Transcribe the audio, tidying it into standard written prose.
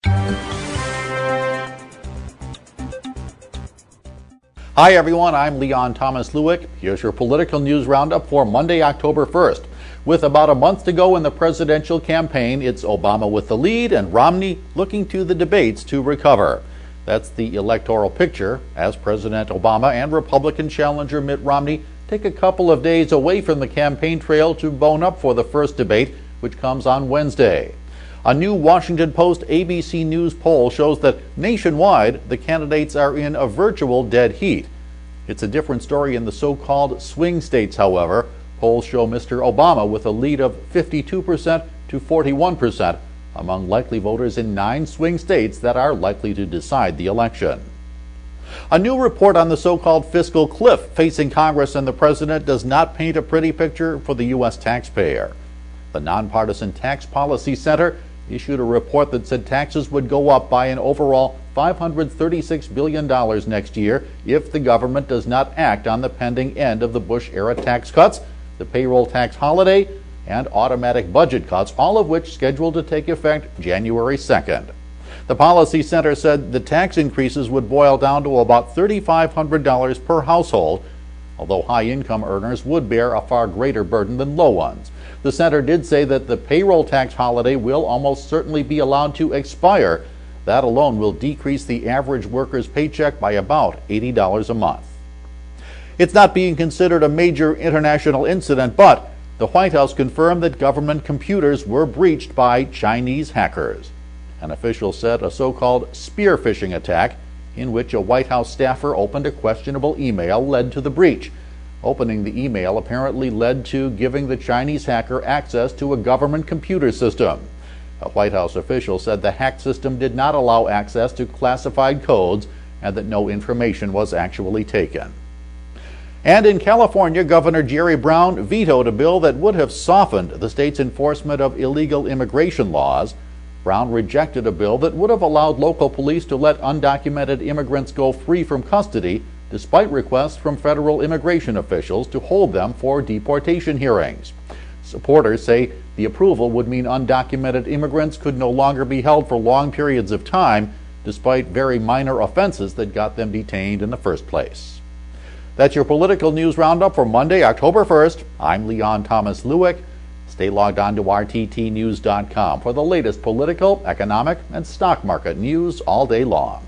Hi everyone, I'm Leon Thomas Lewick. Here's your political news roundup for Monday, October 1st. With about a month to go in the presidential campaign, it's Obama with the lead and Romney looking to the debates to recover. That's the electoral picture as President Obama and Republican challenger Mitt Romney take a couple of days away from the campaign trail to bone up for the first debate, which comes on Wednesday. A new Washington Post ABC News poll shows that nationwide, the candidates are in a virtual dead heat. It's a different story in the so-called swing states, however. Polls show Mr. Obama with a lead of 52% to 41% among likely voters in 9 swing states that are likely to decide the election. A new report on the so-called Fiscal Cliff facing Congress and the President does not paint a pretty picture for the U.S. taxpayer. The Nonpartisan Tax Policy Center issued a report that said taxes would go up by an overall $536 billion next year if the government does not act on the pending end of the Bush-era tax cuts, the payroll tax holiday, and automatic budget cuts, all of which scheduled to take effect January 2nd. The Policy Center said the tax increases would boil down to about $3,500 per household, although high-income earners would bear a far greater burden than low ones. The center did say that the payroll tax holiday will almost certainly be allowed to expire. That alone will decrease the average worker's paycheck by about $80 a month. It's not being considered a major international incident, but the White House confirmed that government computers were breached by Chinese hackers. An official said a so-called spear phishing attack in which a White House staffer opened a questionable email led to the breach. Opening the email apparently led to giving the Chinese hacker access to a government computer system. A White House official said the hacked system did not allow access to classified codes and that no information was actually taken. And in California, Governor Jerry Brown vetoed a bill that would have softened the state's enforcement of illegal immigration laws. Brown rejected a bill that would have allowed local police to let undocumented immigrants go free from custody, despite requests from federal immigration officials to hold them for deportation hearings. Supporters say the approval would mean undocumented immigrants could no longer be held for long periods of time, despite very minor offenses that got them detained in the first place. That's your political news roundup for Monday, October 1st. I'm Leon Thomas Lewick. Stay logged on to rttnews.com for the latest political, economic, and stock market news all day long.